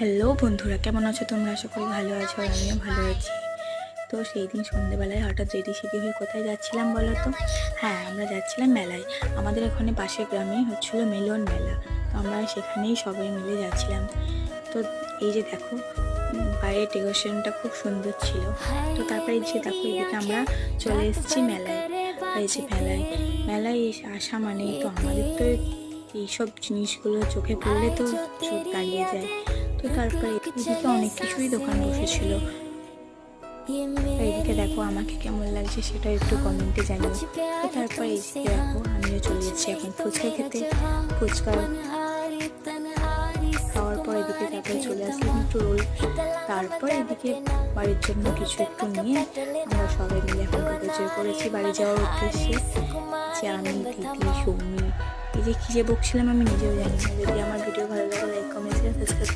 Hello বন্ধুরা, কেমন আছো তোমরা? আশা করি ভালো আছো আর আমিও ভালো আছি। তো সেই দিন সন্ধ্যেবেলায় হঠাৎ রেডি সেডি হয়ে কোথায় যাচ্ছিলাম বলো তো? হ্যাঁ, আমরা যাচ্ছিলাম মেলায়। আমাদের এখানে পাশের গ্রামেই হচ্ছিলো মিলন মেলা। তো আমরা সেখানেই সবাই মিলে যাচ্ছিলাম। তো এই যে দেখো, বাইরের ডেকোরেশনটা খুব সুন্দর ছিল। তো তারপরে এই যে দেখো, এদিকে আমরা চলে এসেছি মেলায়। আর এই যে মেলায় আসা মানেই তো আমাদের তো এইসব জিনিসগুলো চোখে পড়লে তো চোখ দাঁড়িয়ে যায়। তো তারপরে এদিকে অনেক কিছুই দোকান বসেছিল। এদিকে দেখো আমাকে কেমন লাগছে সেটা একটু কমেন্টে জানিও। তো তারপর এদিকে দেখো আমিও চলে যাচ্ছি এখন ফুচকা খেতে। ফুচকা খাওয়ার পর এদিকে তারপরে চলে আসলাম একটু রোল। তারপর এদিকে বাড়ির জন্য কিছু একটু নিয়ে আমরা সবাই মিলে এখন টোটো চেয়ে পড়েছি বাড়ি যাওয়ার উদ্দেশ্যে। যে আমি, দিদি, সৌমি, এই যে কী যে বকছিলাম আমি নিজেও জানি না। যদি আমার ভিডিও ভালো লাগে লাইক কমেন্ট সাবস্ক্রাইব